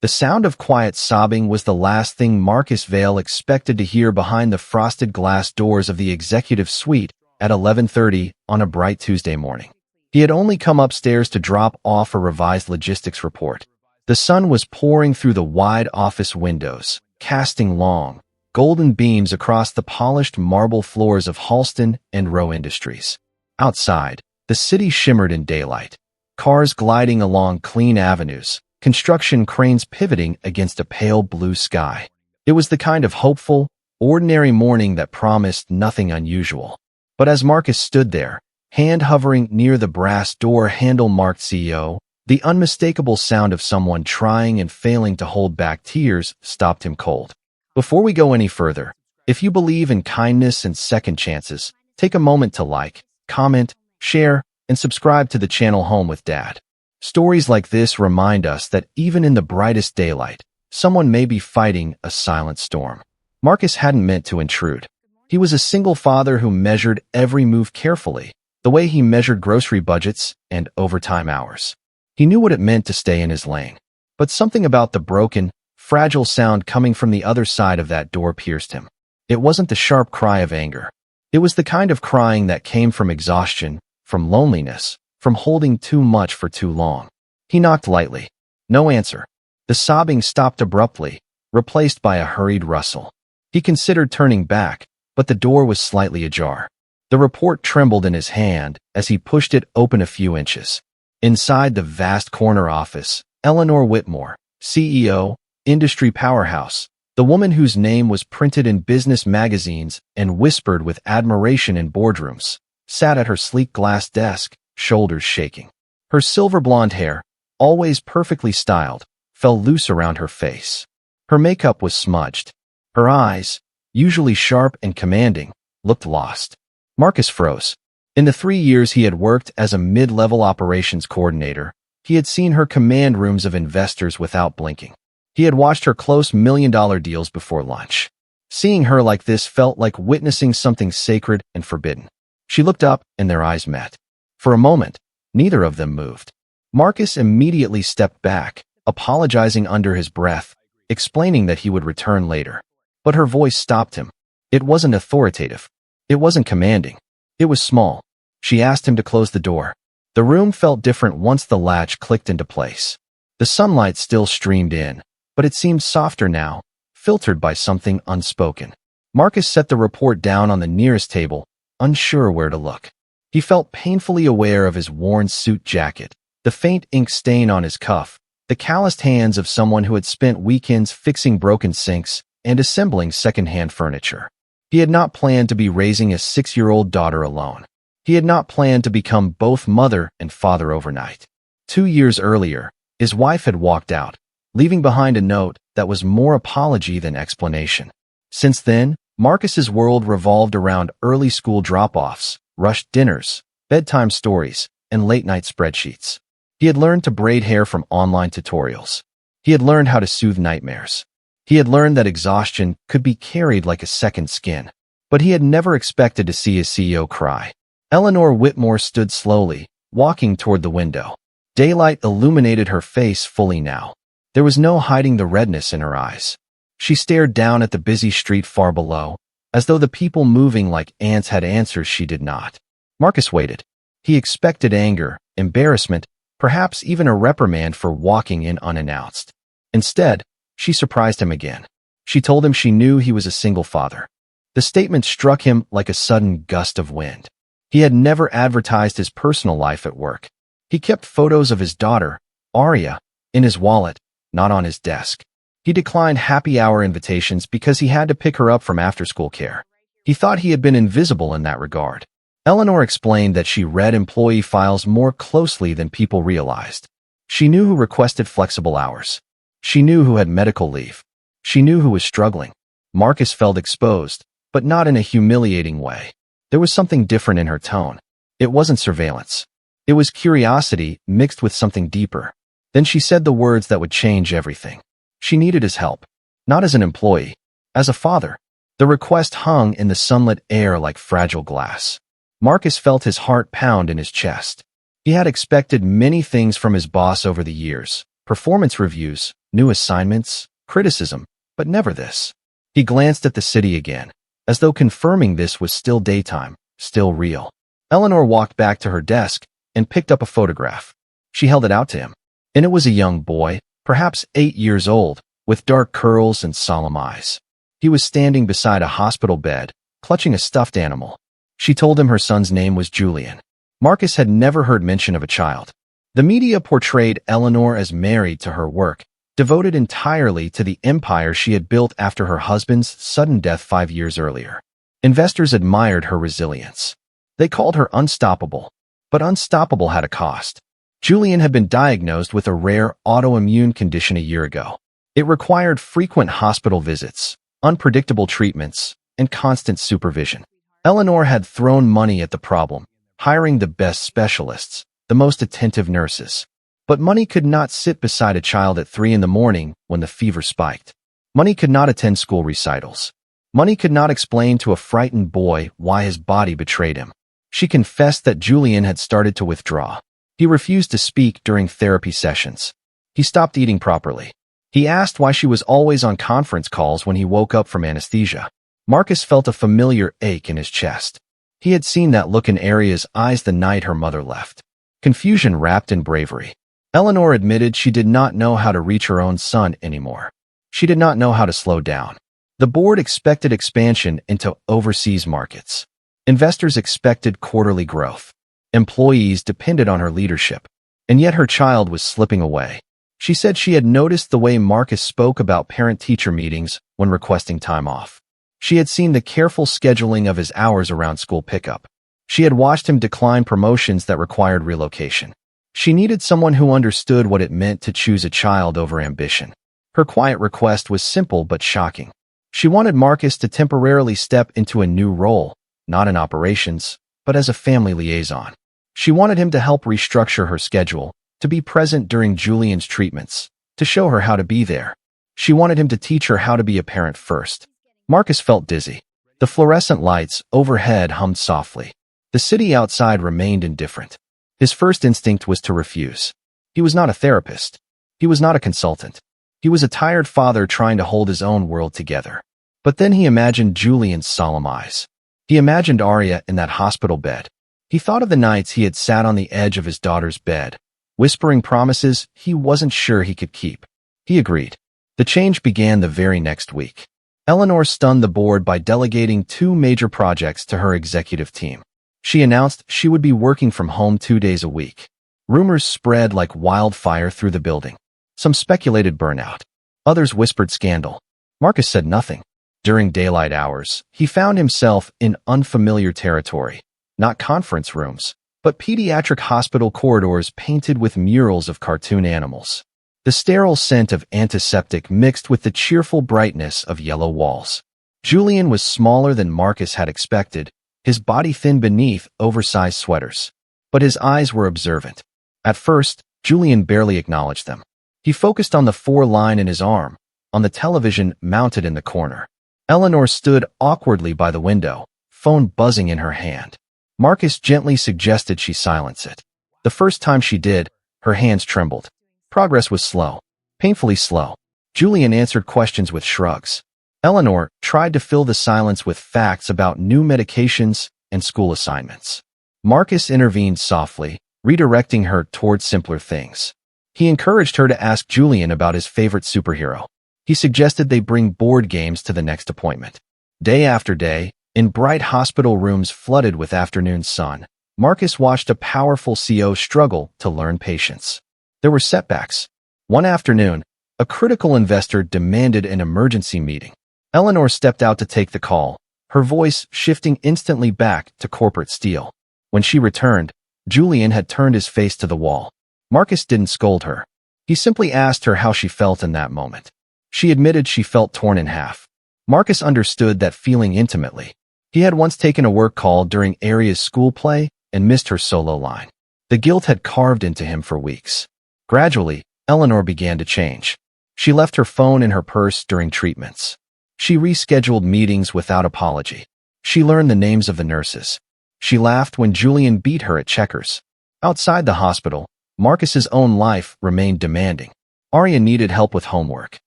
The sound of quiet sobbing was the last thing Marcus Vale expected to hear behind the frosted glass doors of the executive suite at 11:30 on a bright Tuesday morning. He had only come upstairs to drop off a revised logistics report. The sun was pouring through the wide office windows, casting long, golden beams across the polished marble floors of Halston and Rowe Industries. Outside, the city shimmered in daylight, cars gliding along clean avenues, construction cranes pivoting against a pale blue sky. It was the kind of hopeful, ordinary morning that promised nothing unusual. But as Marcus stood there, hand hovering near the brass door handle marked CEO, the unmistakable sound of someone trying and failing to hold back tears stopped him cold. Before we go any further, if you believe in kindness and second chances, take a moment to like, comment, share, and subscribe to the channel Home with Dad. Stories like this remind us that even in the brightest daylight, someone may be fighting a silent storm. Marcus hadn't meant to intrude. He was a single father who measured every move carefully, the way he measured grocery budgets and overtime hours. He knew what it meant to stay in his lane. But something about the broken, fragile sound coming from the other side of that door pierced him. It wasn't the sharp cry of anger. It was the kind of crying that came from exhaustion, from loneliness, from holding too much for too long. He knocked lightly. No answer. The sobbing stopped abruptly, replaced by a hurried rustle. He considered turning back, but the door was slightly ajar. The report trembled in his hand as he pushed it open a few inches. Inside the vast corner office, Eleanor Whitmore, CEO, Industry Powerhouse, the woman whose name was printed in business magazines and whispered with admiration in boardrooms, sat at her sleek glass desk, shoulders shaking. Her silver blonde hair, always perfectly styled, fell loose around her face. Her makeup was smudged. Her eyes, usually sharp and commanding, looked lost. Marcus froze. In the 3 years he had worked as a mid-level operations coordinator, he had seen her command rooms of investors without blinking. He had watched her close million-dollar deals before lunch. Seeing her like this felt like witnessing something sacred and forbidden. She looked up and their eyes met. For a moment, neither of them moved. Marcus immediately stepped back, apologizing under his breath, explaining that he would return later. But her voice stopped him. It wasn't authoritative. It wasn't commanding. It was small. She asked him to close the door. The room felt different once the latch clicked into place. The sunlight still streamed in, but it seemed softer now, filtered by something unspoken. Marcus set the report down on the nearest table, unsure where to look. He felt painfully aware of his worn suit jacket, the faint ink stain on his cuff, the calloused hands of someone who had spent weekends fixing broken sinks and assembling second-hand furniture. He had not planned to be raising a 6-year-old daughter alone. He had not planned to become both mother and father overnight. 2 years earlier, his wife had walked out, leaving behind a note that was more apology than explanation. Since then, Marcus's world revolved around early school drop-offs, rushed dinners, bedtime stories, and late-night spreadsheets. He had learned to braid hair from online tutorials. He had learned how to soothe nightmares. He had learned that exhaustion could be carried like a second skin. But he had never expected to see his CEO cry. Eleanor Whitmore stood slowly, walking toward the window. Daylight illuminated her face fully now. There was no hiding the redness in her eyes. She stared down at the busy street far below, as though the people moving like ants had answers she did not. Marcus waited. He expected anger, embarrassment, perhaps even a reprimand for walking in unannounced. Instead, she surprised him again. She told him she knew he was a single father. The statement struck him like a sudden gust of wind. He had never advertised his personal life at work. He kept photos of his daughter, Aria, in his wallet, not on his desk. He declined happy hour invitations because he had to pick her up from after-school care. He thought he had been invisible in that regard. Eleanor explained that she read employee files more closely than people realized. She knew who requested flexible hours. She knew who had medical leave. She knew who was struggling. Marcus felt exposed, but not in a humiliating way. There was something different in her tone. It wasn't surveillance. It was curiosity mixed with something deeper. Then she said the words that would change everything. She needed his help, not as an employee, as a father. The request hung in the sunlit air like fragile glass. Marcus felt his heart pound in his chest. He had expected many things from his boss over the years, performance reviews, new assignments, criticism, but never this. He glanced at the city again, as though confirming this was still daytime, still real. Eleanor walked back to her desk and picked up a photograph. She held it out to him, and it was a young boy, perhaps 8 years old, with dark curls and solemn eyes. He was standing beside a hospital bed, clutching a stuffed animal. She told him her son's name was Julian. Marcus had never heard mention of a child. The media portrayed Eleanor as married to her work, devoted entirely to the empire she had built after her husband's sudden death 5 years earlier. Investors admired her resilience. They called her unstoppable, but unstoppable had a cost. Julian had been diagnosed with a rare autoimmune condition a year ago. It required frequent hospital visits, unpredictable treatments, and constant supervision. Eleanor had thrown money at the problem, hiring the best specialists, the most attentive nurses. But money could not sit beside a child at 3 in the morning when the fever spiked. Money could not attend school recitals. Money could not explain to a frightened boy why his body betrayed him. She confessed that Julian had started to withdraw. He refused to speak during therapy sessions. He stopped eating properly. He asked why she was always on conference calls when he woke up from anesthesia. Marcus felt a familiar ache in his chest. He had seen that look in Aria's eyes the night her mother left. Confusion wrapped in bravery. Eleanor admitted she did not know how to reach her own son anymore. She did not know how to slow down. The board expected expansion into overseas markets. Investors expected quarterly growth. Employees depended on her leadership. And yet her child was slipping away. She said she had noticed the way Marcus spoke about parent-teacher meetings when requesting time off. She had seen the careful scheduling of his hours around school pickup. She had watched him decline promotions that required relocation. She needed someone who understood what it meant to choose a child over ambition. Her quiet request was simple but shocking. She wanted Marcus to temporarily step into a new role, not in operations, but as a family liaison. She wanted him to help restructure her schedule, to be present during Julian's treatments, to show her how to be there. She wanted him to teach her how to be a parent first. Marcus felt dizzy. The fluorescent lights overhead hummed softly. The city outside remained indifferent. His first instinct was to refuse. He was not a therapist. He was not a consultant. He was a tired father trying to hold his own world together. But then he imagined Julian's solemn eyes. He imagined Aria in that hospital bed. He thought of the nights he had sat on the edge of his daughter's bed, whispering promises he wasn't sure he could keep. He agreed. The change began the very next week. Eleanor stunned the board by delegating 2 major projects to her executive team. She announced she would be working from home 2 days a week. Rumors spread like wildfire through the building. Some speculated burnout. Others whispered scandal. Marcus said nothing. During daylight hours, he found himself in unfamiliar territory. Not conference rooms, but pediatric hospital corridors painted with murals of cartoon animals. The sterile scent of antiseptic mixed with the cheerful brightness of yellow walls. Julian was smaller than Marcus had expected, his body thin beneath oversized sweaters. But his eyes were observant. At first, Julian barely acknowledged them. He focused on the 4 line in his arm, on the television mounted in the corner. Eleanor stood awkwardly by the window, phone buzzing in her hand. Marcus gently suggested she silence it. The first time she did, her hands trembled. Progress was slow, painfully slow. Julian answered questions with shrugs. Eleanor tried to fill the silence with facts about new medications and school assignments. Marcus intervened softly, redirecting her toward simpler things. He encouraged her to ask Julian about his favorite superhero. He suggested they bring board games to the next appointment. Day after day, in bright hospital rooms flooded with afternoon sun, Marcus watched a powerful CO struggle to learn patience. There were setbacks. One afternoon, a critical investor demanded an emergency meeting. Eleanor stepped out to take the call, her voice shifting instantly back to corporate steel. When she returned, Julian had turned his face to the wall. Marcus didn't scold her. He simply asked her how she felt in that moment. She admitted she felt torn in half. Marcus understood that feeling intimately. He had once taken a work call during Aria's school play and missed her solo line. The guilt had carved into him for weeks. Gradually, Eleanor began to change. She left her phone in her purse during treatments. She rescheduled meetings without apology. She learned the names of the nurses. She laughed when Julian beat her at checkers. Outside the hospital, Marcus's own life remained demanding. Arya needed help with homework.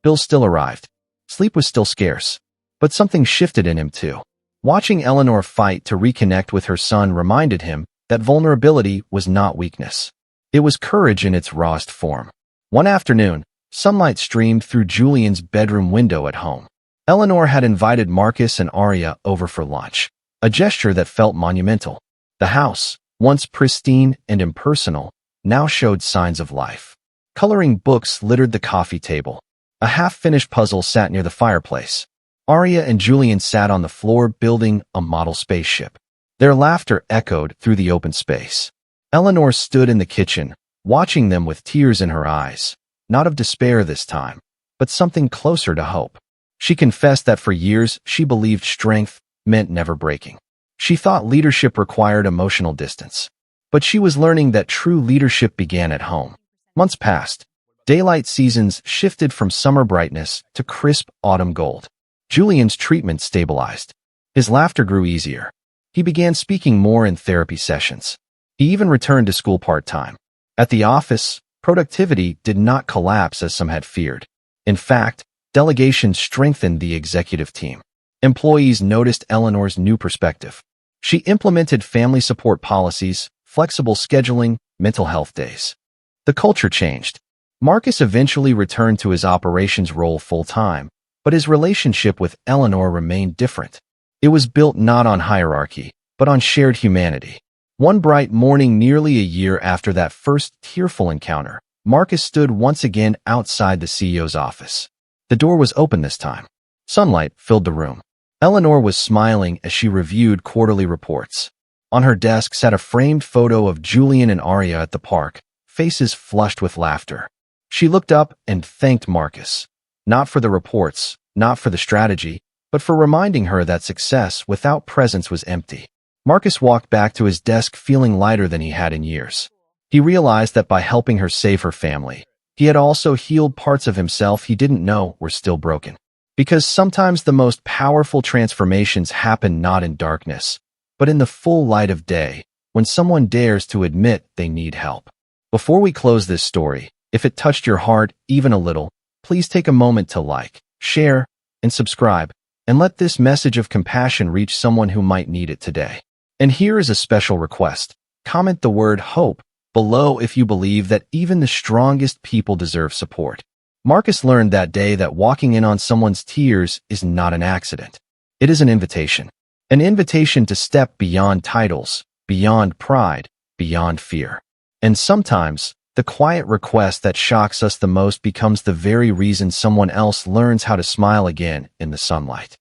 Bill still arrived. Sleep was still scarce. But something shifted in him too. Watching Eleanor fight to reconnect with her son reminded him that vulnerability was not weakness. It was courage in its rawest form. One afternoon, sunlight streamed through Julian's bedroom window at home. Eleanor had invited Marcus and Arya over for lunch, a gesture that felt monumental. The house, once pristine and impersonal, now showed signs of life. Coloring books littered the coffee table. A half-finished puzzle sat near the fireplace. Arya and Julian sat on the floor building a model spaceship. Their laughter echoed through the open space. Eleanor stood in the kitchen, watching them with tears in her eyes, not of despair this time, but something closer to hope. She confessed that for years she believed strength meant never breaking. She thought leadership required emotional distance. But she was learning that true leadership began at home. Months passed. Daylight seasons shifted from summer brightness to crisp autumn gold. Julian's treatment stabilized. His laughter grew easier. He began speaking more in therapy sessions. He even returned to school part-time. At the office, productivity did not collapse as some had feared. In fact, delegation strengthened the executive team. Employees noticed Eleanor's new perspective. She implemented family support policies, flexible scheduling, mental health days. The culture changed. Marcus eventually returned to his operations role full-time, but his relationship with Eleanor remained different. It was built not on hierarchy, but on shared humanity. One bright morning nearly a year after that first tearful encounter, Marcus stood once again outside the CEO's office. The door was open this time. Sunlight filled the room. Eleanor was smiling as she reviewed quarterly reports. On her desk sat a framed photo of Julian and Arya at the park, faces flushed with laughter. She looked up and thanked Marcus. Not for the reports, not for the strategy, but for reminding her that success without presence was empty. Marcus walked back to his desk feeling lighter than he had in years. He realized that by helping her save her family, he had also healed parts of himself he didn't know were still broken. Because sometimes the most powerful transformations happen not in darkness, but in the full light of day, when someone dares to admit they need help. Before we close this story, if it touched your heart even a little, please take a moment to like, share, and subscribe, and let this message of compassion reach someone who might need it today. And here is a special request. Comment the word hope below if you believe that even the strongest people deserve support. Marcus learned that day that walking in on someone's tears is not an accident. It is an invitation. An invitation to step beyond titles, beyond pride, beyond fear. And sometimes, the quiet request that shocks us the most becomes the very reason someone else learns how to smile again in the sunlight.